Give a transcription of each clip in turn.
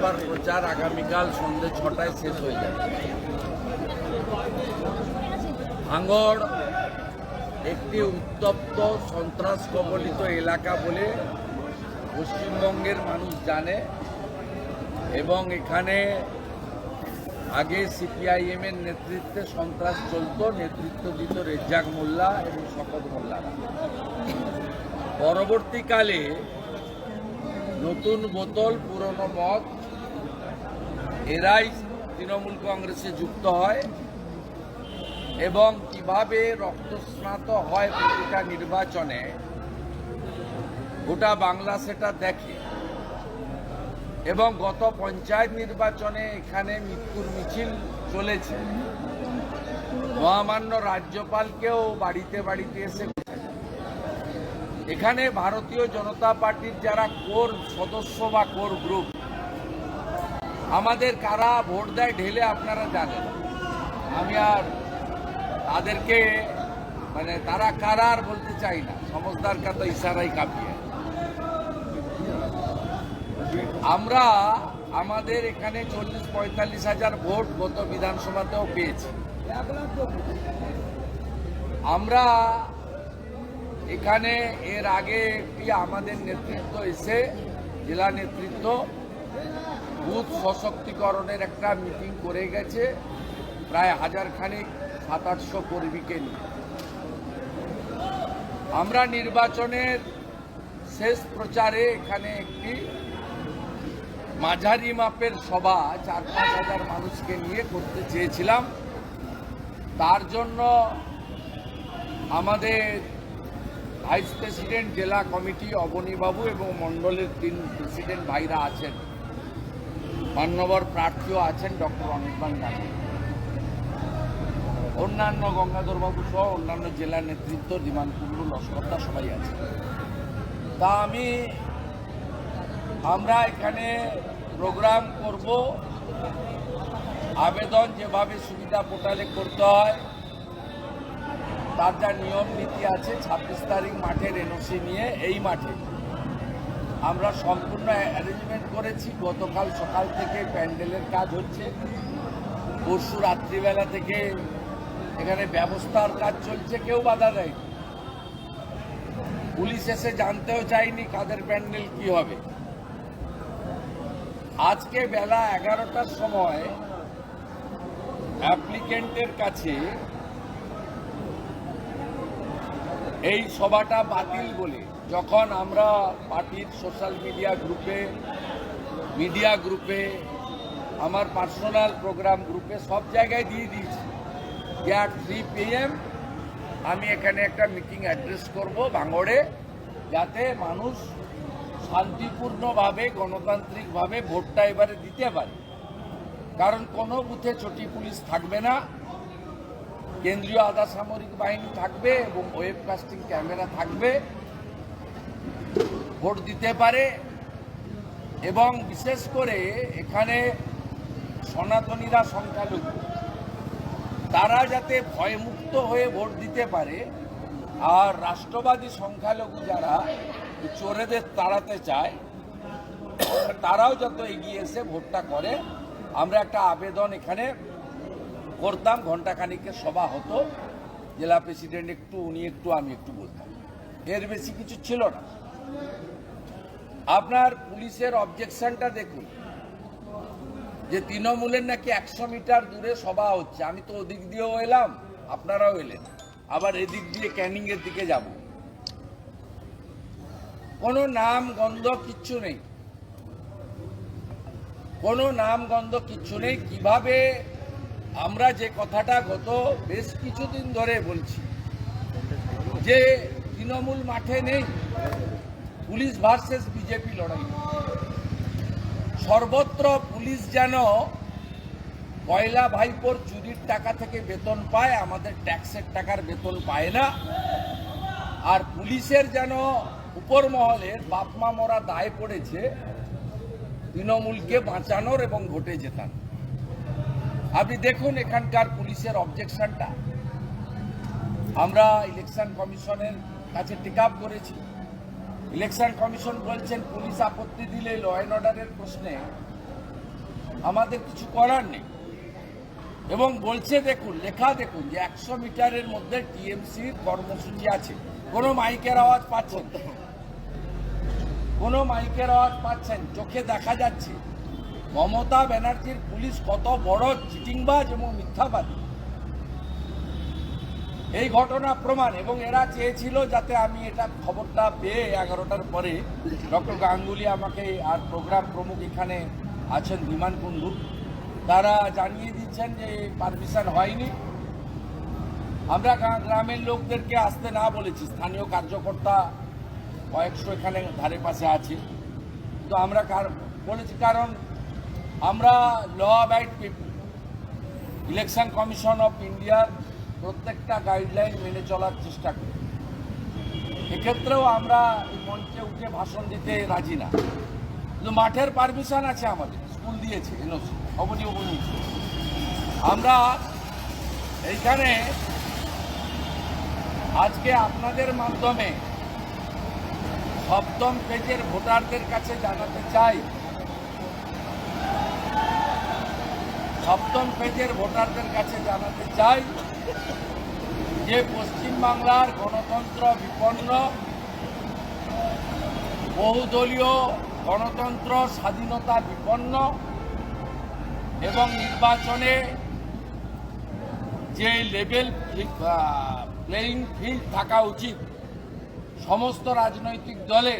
বিধানসভার প্রচার আগামীকাল সন্ধ্যে 6টায় শেষ হয়ে যাবে। ভাঙড় একটি উত্তপ্ত সন্ত্রাস কবলিত এলাকা বলে পশ্চিমবঙ্গের মানুষ জানে এবং এখানে আগে সিপিআইএমের নেতৃত্বে সন্ত্রাস চলত, নেতৃত্ব দিত রেজ্জাক মোল্লা এবং শকত মোল্লারা। পরবর্তীকালে নতুন বোতল পুরনো মদ এরাই তৃণমূল কংগ্রেসে যুক্ত হয় এবং কিভাবে রক্তস্নাত হয় প্রতিটা নির্বাচনে গোটা বাংলা সেটা দেখে এবং গত পঞ্চায়েত নির্বাচনে এখানে মৃত্যুর মিছিল চলেছে। মহামান্য রাজ্যপালকেও বাড়িতে বাড়িতে এসে এখানে ভারতীয় জনতা পার্টির যারা কোর সদস্য বা কোর গ্রুপ আমাদের কারা ভোট দেয় ঢেলে আপনারা জানেন। আমি আর তাদেরকে তারা কারা আর বলতে চাই না, সমজদার কা তো ইশারাই কাঁপিয়ে। আমরা আমাদের এখানে 40-45 হাজার ভোট গত বিধানসভাতেও পেয়েছি। আমরা এখানে এর আগে একটি আমাদের নেতৃত্ব এসে জেলা নেতৃত্ব বুথ সশক্তিকরণের একটা মিটিং করে গেছে প্রায় 1000 খানিক 700-800 কর্মীকে নিয়ে। আমরা নির্বাচনের শেষ প্রচারে এখানে একটি মাঝারি মাপের সভা 4-5 হাজার মানুষকে নিয়ে করতে চেয়েছিলাম। তার জন্য আমাদের ভাইস প্রেসিডেন্ট জেলা কমিটি অবনীবাবু এবং মণ্ডলের 3 প্রেসিডেন্ট ভাইরা আছেন, মান্যবর প্রার্থীও আছেন ডক্টর অনির্বাণ গান্ধী, অন্যান্য গঙ্গাধরবাবু সহ অন্যান্য জেলা নেতৃত্ব বিমান কুণ্ডু লস্করদা সবাই আছে। তা আমরা এখানে প্রোগ্রাম করব, আবেদন যেভাবে সুবিধা পোর্টালে করতে হয় তার যা নিয়ম নীতি আছে 26 তারিখ মাঠের এনওসি নিয়ে এই মাঠে আমরা সম্পূর্ণ অ্যারেঞ্জমেন্ট করেছি। গতকাল সকাল থেকে প্যান্ডেলের কাজ হচ্ছে, পরশু রাত্রিবেলা থেকে এখানে ব্যবস্থার কাজ চলছে, কেউ বাধা দেয়নি। পুলিশ এসে জানতেও চায়নি কাদের প্যান্ডেল কি হবে। আজকে বেলা 11টার সময় অ্যাপ্লিকেন্টের কাছে এই সভাটা বাতিল বলে যখন আমরা পার্টির সোশ্যাল মিডিয়া গ্রুপে আমার পার্সোনাল প্রোগ্রাম গ্রুপে সব জায়গায় দিয়ে দিয়েছি যে at 3 PM আমি এখানে একটা মিটিং অ্যাড্রেস করব ভাঙড়ে, যাতে মানুষ শান্তিপূর্ণভাবে গণতান্ত্রিকভাবে ভোটটা এবারে দিতে পারে। কারণ কোনো বুথে চটি পুলিশ থাকবে না, কেন্দ্রীয় আধা সামরিক বাহিনী থাকবে এবং ওয়েবকাস্টিং ক্যামেরা থাকবে, ভোট দিতে পারে। এবং বিশেষ করে এখানে সনাতনীরা সংখ্যালঘু, তারা যাতে ভয়মুক্ত হয়ে ভোট দিতে পারে। আর রাষ্ট্রবাদী সংখ্যালঘু যারা চোরেদের তাড়াতে চায় তারাও যত এগিয়ে এসে ভোটটা করে। আমরা একটা আবেদন এখানে করতাম, ঘণ্টাখানিকের সভা হতো, জেলা প্রেসিডেন্ট একটু, উনি একটু, আমি একটু বলতাম, এর বেশি কিছু ছিল না। আপনার পুলিশের অবজেকশনটা দেখুন যে তৃণমূলের নাকি 100 মিটার দূরে সভা হচ্ছে। আমি তো ওদিক দিয়েও এলাম, আপনারাও এলেন, আবার এদিক দিয়ে ক্যানিংয়ের দিকে যাব। কোনো নাম গন্ধ কিচ্ছু নেই, কোনো নাম গন্ধ কিচ্ছু নেই। কিভাবে আমরা যে কথাটা গত বেশ কিছুদিন ধরে বলছি যে তৃণমূল মাঠে নেই, পুলিশ ভার্সেস বিজেপি লড়াই, সর্বত্র পুলিশ যেন পয়লা ভাইপোর চুরির টাকা থেকে বেতন পায়, আমাদের ট্যাক্সের টাকার বেতন পায় না। আর পুলিশের যেন উপর মহলের বাপমা মরা দায় পড়েছে তৃণমূলকে বাঁচানোর এবং ভোটে জেতানো। আপনি দেখুন এখানকার পুলিশের অবজেকশনটা আমরা ইলেকশন কমিশনের কাছে টেক আপ করেছি। ইলেকশন কমিশন বলছেন পুলিশ আপত্তি দিলে ল অ্যান্ড অর্ডারের প্রশ্নে আমাদের কিছু করার নেই। এবং বলছে দেখুন, লেখা দেখুন যে 100 মিটারের মধ্যে টিএমসির কর্মসূচি আছে। কোনো মাইকের আওয়াজ পাচ্ছেন? কোনো মাইকের আওয়াজ পাচ্ছেন? চোখে দেখা যাচ্ছে মমতা ব্যানার্জির পুলিশ কত বড় চিটিংবাজ এবং মিথ্যাবাদী। এই ঘটনা প্রমাণ। এবং এরা চেয়েছিল যাতে আমি এটা খবরটা পেয়ে 11টার পরে ডক্টর গাঙ্গুলি আমাকে আর প্রোগ্রাম প্রমুখ এখানে আছেন বিমান কুণ্ডু, তারা জানিয়ে দিচ্ছেন যে পারমিশন হয়নি। আমরা গ্রামের লোকদেরকে আসতে না বলেছি, স্থানীয় কার্যকর্তা কয়েকশো এখানে ধারে পাশে আছে, তো আমরা বলেছি কারণ আমরা law abide people. Election commission of ইন্ডিয়ার প্রত্যেকটা গাইডলাইন মেনে চলার চেষ্টা করি। এক্ষেত্রেও আমরা এই মঞ্চে উঠে ভাষণ দিতে রাজি না, কিন্তু মাঠের পারমিশন আছে, আমাদের স্কুল দিয়েছে এনওসি অবনী। আমরা এইখানে আজকে আপনাদের মাধ্যমে সপ্তম পেজের ভোটারদের কাছে জানাতে চাই, সপ্তম পেজের ভোটারদের কাছে জানাতে চাই যে পশ্চিমবাংলার গণতন্ত্র বিপন্ন, বহুদলীয় গণতন্ত্র স্বাধীনতা বিপন্ন এবং নির্বাচনে যে লেভেল প্লেইং ফিল্ড থাকা উচিত সমস্ত রাজনৈতিক দলে,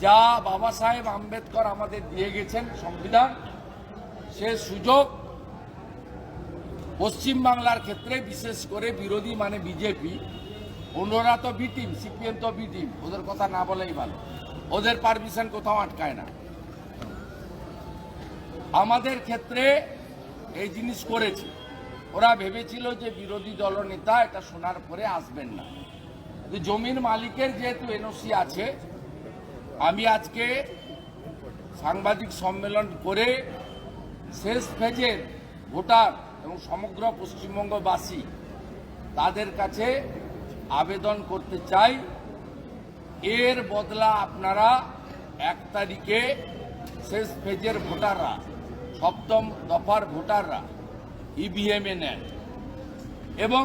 যা বাবা সাহেব আম্বেদকর আমাদের দিয়ে গেছেন সংবিধান, সে সুযোগ পশ্চিমবাংলার ক্ষেত্রে বিশেষ করে বিরোধী মানে বিজেপি, অন্যরা তো বি টিম, সিপিএম তো বি টিম, ওদের কথা না বলেই ভালো, ওদের পারমিশন কোথাও আটকায় না। আমাদের ক্ষেত্রে এই জিনিস করেছে, ওরা ভেবেছিল যে বিরোধী দলনেতা এটা শোনার পরে আসবেন না। জমির মালিকের যেহেতু এনওসি আছে, আমি আজকে সাংবাদিক সম্মেলন করে শেষ ফেজের ভোটার এবং সমগ্র পশ্চিমবঙ্গবাসী তাদের কাছে আবেদন করতে চাই, এর বদলা আপনারা 1 তারিখে শেষ ফেজের ভোটাররা, সপ্তম দফার ভোটাররা ইভিএমে নেন এবং